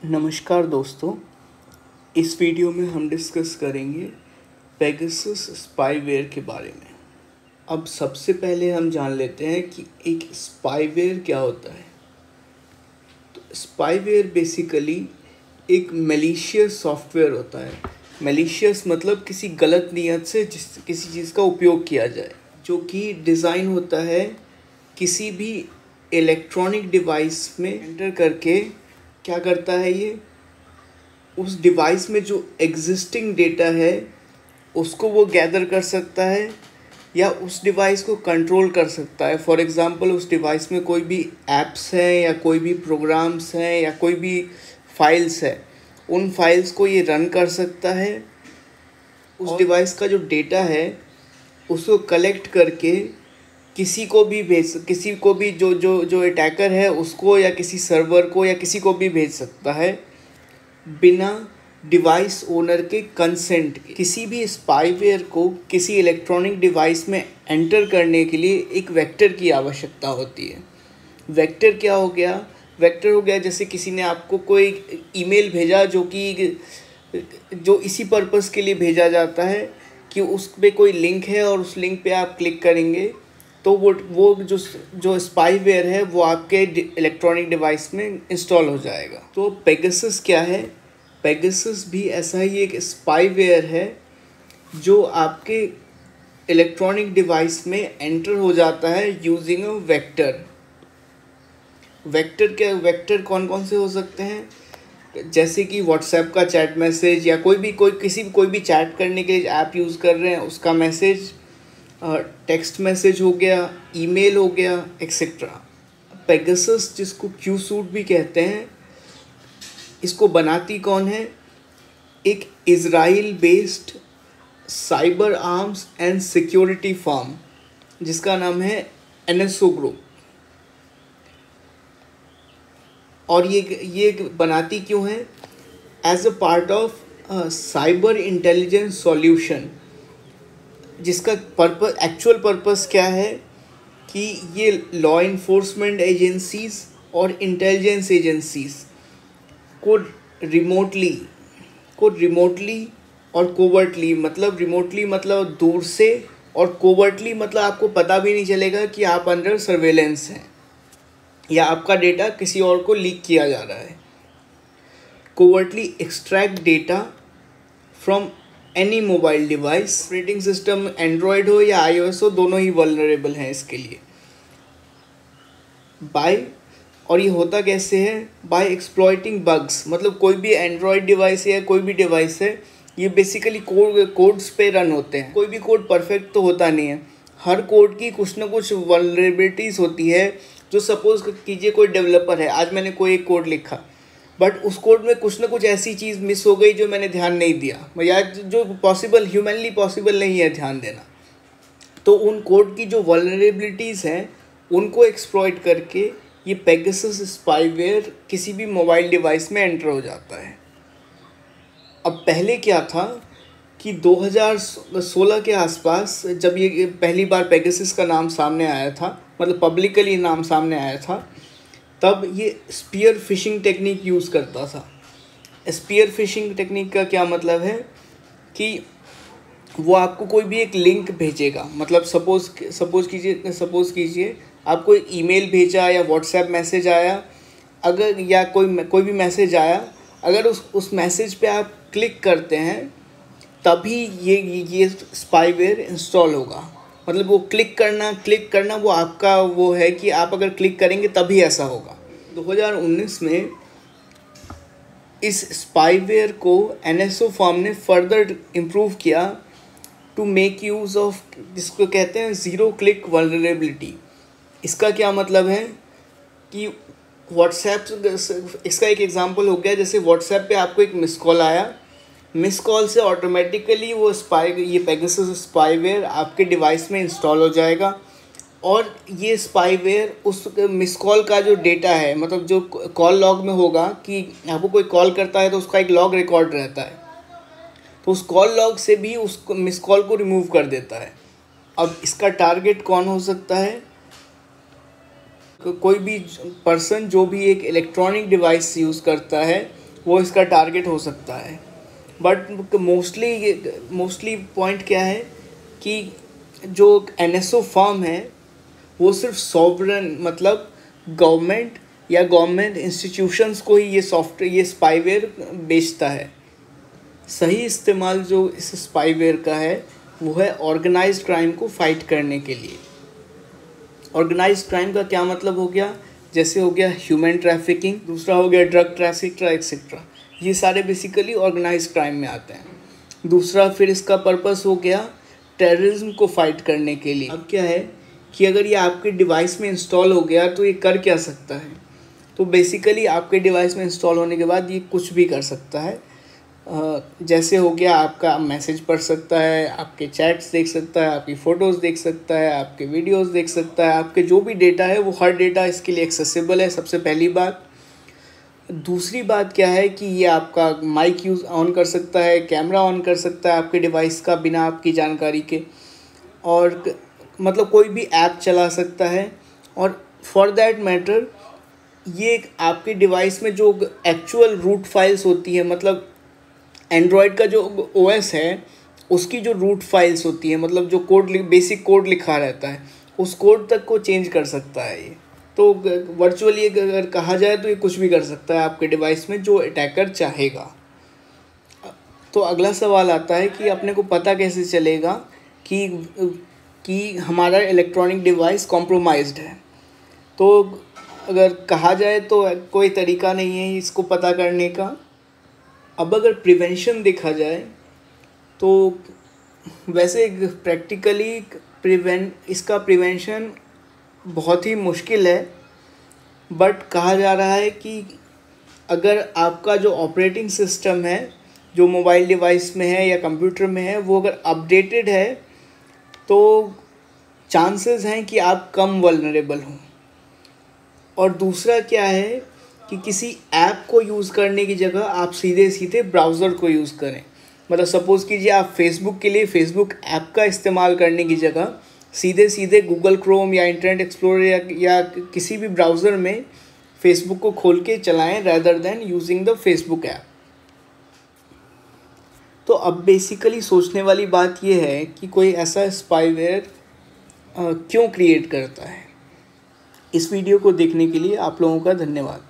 नमस्कार दोस्तों, इस वीडियो में हम डिस्कस करेंगे पेगासस स्पाईवेयर के बारे में। अब सबसे पहले हम जान लेते हैं कि एक स्पाईवेयर क्या होता है। तो स्पाईवेयर बेसिकली एक मैलिशियस सॉफ्टवेयर होता है। मैलिशियस मतलब किसी गलत नीयत से किसी चीज़ का उपयोग किया जाए, जो कि डिज़ाइन होता है किसी भी इलेक्ट्रॉनिक डिवाइस में एंटर करके। क्या करता है ये, उस डिवाइस में जो एग्जिस्टिंग डेटा है उसको वो गैदर कर सकता है या उस डिवाइस को कंट्रोल कर सकता है। फॉर एग्ज़ाम्पल, उस डिवाइस में कोई भी ऐप्स हैं या कोई भी प्रोग्राम्स हैं या कोई भी फाइल्स है, उन फाइल्स को ये रन कर सकता है। उस डिवाइस का जो डेटा है उसको कलेक्ट करके किसी को भी जो जो जो अटैकर है उसको या किसी सर्वर को या किसी को भी भेज सकता है बिना डिवाइस ओनर के कंसेंट के। किसी भी स्पाईवेयर को किसी इलेक्ट्रॉनिक डिवाइस में एंटर करने के लिए एक वेक्टर की आवश्यकता होती है। वेक्टर क्या हो गया? वेक्टर हो गया जैसे किसी ने आपको कोई ईमेल भेजा जो इसी पर्पस के लिए भेजा जाता है कि उस पे कोई लिंक है और उस लिंक पे आप क्लिक करेंगे तो वो जो स्पाईवेयर है वो आपके इलेक्ट्रॉनिक डिवाइस में इंस्टॉल हो जाएगा। तो पेगासस क्या है? पेगासस भी ऐसा ही एक स्पाईवेयर है जो आपके इलेक्ट्रॉनिक डिवाइस में एंटर हो जाता है यूजिंग अ वेक्टर। वेक्टर कौन कौन से हो सकते हैं? जैसे कि व्हाट्सएप का चैट मैसेज या कोई भी चैट करने के लिए ऐप यूज़ कर रहे हैं उसका मैसेज, टेक्स्ट मैसेज हो गया, ईमेल हो गया, एक्सेट्रा। पेगासस जिसको क्यू सूट भी कहते हैं, इसको बनाती कौन है? एक Israel based cyber arms and security firm जिसका नाम है NSO ग्रुप। और ये बनाती क्यों है? As a part of cyber intelligence solution, जिसका एक्चुअल पर्पस क्या है कि ये लॉ इन्फोर्समेंट एजेंसीज़ और इंटेलिजेंस एजेंसीज़ को रिमोटली और कोवर्टली, मतलब रिमोटली मतलब दूर से, और कोवर्टली मतलब आपको पता भी नहीं चलेगा कि आप अंडर सर्वेलेंस हैं या आपका डेटा किसी और को लीक किया जा रहा है। Covertly extract data from any mobile device, operating system Android हो या iOS हो, दोनों ही वल्नरेबल हैं इसके लिए। और ये होता कैसे है? By exploiting bugs. मतलब कोई भी एंड्रॉयड डिवाइस है या कोई भी डिवाइस है, ये बेसिकली कोड्स पे रन होते हैं। कोई भी कोड परफेक्ट तो होता नहीं है, हर कोड की कुछ ना कुछ वल्नरेबिलिटीज़ होती है। जो सपोज कीजिए कोई डेवलपर है, आज मैंने कोई एक कोड लिखा बट उस कोड में कुछ ना कुछ ऐसी चीज़ मिस हो गई जो मैंने ध्यान नहीं दिया या जो ह्यूमनली पॉसिबल नहीं है ध्यान देना। तो उन कोड की जो वल्नरेबिलिटीज़ हैं उनको एक्सप्लॉइट करके ये पेगासस स्पाईवेयर किसी भी मोबाइल डिवाइस में एंटर हो जाता है। अब पहले क्या था कि 2016 के आसपास जब ये पहली बार पेगासस का नाम सामने आया था, मतलब पब्लिकली नाम सामने आया था, तब ये स्पीयर फिशिंग टेक्निक यूज़ करता था। स्पीयर फिशिंग टेक्निक का क्या मतलब है कि वो आपको कोई भी एक लिंक भेजेगा। मतलब सपोज कीजिए आपको एक ईमेल भेजा या व्हाट्सएप मैसेज आया, अगर या कोई भी मैसेज आया, अगर उस मैसेज पे आप क्लिक करते हैं तभी ये स्पाईवेयर इंस्टॉल होगा। मतलब वो क्लिक करना वो आपका वो है कि आप अगर क्लिक करेंगे तभी ऐसा होगा। 2019 में इस स्पाईवेयर को NSO फर्म ने फर्दर इम्प्रूव किया टू मेक यूज़ ऑफ, जिसको कहते हैं ज़ीरो क्लिक वल्नरेबिलिटी। इसका क्या मतलब है कि व्हाट्सएप, इसका एक एग्जांपल हो गया, जैसे व्हाट्सएप पे आपको एक मिस कॉल आया, मिस कॉल से ऑटोमेटिकली ये पेगासस स्पाईवेयर आपके डिवाइस में इंस्टॉल हो जाएगा और ये स्पाईवेयर उस मिस कॉल का जो डेटा है, मतलब जो कॉल लॉग में होगा कि आपको कोई कॉल करता है तो उसका एक लॉग रिकॉर्ड रहता है, तो उस कॉल लॉग से भी उस मिस कॉल को रिमूव कर देता है। अब इसका टारगेट कौन हो सकता है? कोई भी पर्सन जो भी एक इलेक्ट्रॉनिक डिवाइस यूज़ करता है वो इसका टारगेट हो सकता है। बट मोस्टली पॉइंट क्या है कि जो NSO फर्म है वो सिर्फ सॉवरन मतलब गवर्नमेंट या गवर्नमेंट इंस्टीट्यूशंस को ही ये स्पाईवेयर बेचता है। सही इस्तेमाल जो इस स्पाईवेयर का है वो है ऑर्गेनाइज्ड क्राइम को फाइट करने के लिए। ऑर्गेनाइज्ड क्राइम का क्या मतलब हो गया, जैसे हो गया ह्यूमन ट्रैफिकिंग, दूसरा हो गया ड्रग ट्रैफिक एक्सेट्रा, ये सारे बेसिकली ऑर्गेनाइज्ड क्राइम में आते हैं। दूसरा फिर इसका पर्पस हो गया टेररिज्म को फाइट करने के लिए। अब क्या है कि अगर ये आपके डिवाइस में इंस्टॉल हो गया तो ये कर क्या सकता है, तो बेसिकली आपके डिवाइस में इंस्टॉल होने के बाद ये कुछ भी कर सकता है। जैसे हो गया आपका मैसेज पढ़ सकता है, आपके चैट्स देख सकता है, आपकी फ़ोटोज़ देख सकता है, आपके वीडियोस देख सकता है, आपके जो भी डेटा है वो हर डेटा इसके लिए एक्सेसिबल है, सबसे पहली बात। दूसरी बात क्या है कि ये आपका माइक यूज़ ऑन कर सकता है, कैमरा ऑन कर सकता है आपके डिवाइस का बिना आपकी जानकारी के, और मतलब कोई भी ऐप चला सकता है। और फॉर दैट मैटर ये आपके डिवाइस में जो एक्चुअल रूट फाइल्स होती है, मतलब एंड्रॉयड का जो OS है उसकी जो रूट फाइल्स होती है, मतलब जो बेसिक कोड लिखा रहता है, उस कोड तक को चेंज कर सकता है ये। तो वर्चुअली अगर कहा जाए तो ये कुछ भी कर सकता है आपके डिवाइस में जो अटैकर चाहेगा। तो अगला सवाल आता है कि अपने को पता कैसे चलेगा कि हमारा इलेक्ट्रॉनिक डिवाइस कॉम्प्रोमाइज्ड है। तो अगर कहा जाए तो कोई तरीका नहीं है इसको पता करने का। अब अगर प्रिवेंशन देखा जाए तो वैसे प्रैक्टिकली इसका प्रिवेंशन बहुत ही मुश्किल है, बट कहा जा रहा है कि अगर आपका जो ऑपरेटिंग सिस्टम है जो मोबाइल डिवाइस में है या कंप्यूटर में है वो अगर अपडेटेड है तो चांसेस हैं कि आप कम वल्नरेबल हों। और दूसरा क्या है कि किसी ऐप को यूज़ करने की जगह आप सीधे ब्राउज़र को यूज़ करें। मतलब सपोज़ कीजिए आप फेसबुक के लिए फेसबुक ऐप का इस्तेमाल करने की जगह सीधे गूगल क्रोम या इंटरनेट एक्सप्लोरर या किसी भी ब्राउज़र में फेसबुक को खोल के चलाएं rather than using the Facebook app. तो अब बेसिकली सोचने वाली बात यह है कि कोई ऐसा स्पाईवेयर क्यों क्रिएट करता है। इस वीडियो को देखने के लिए आप लोगों का धन्यवाद।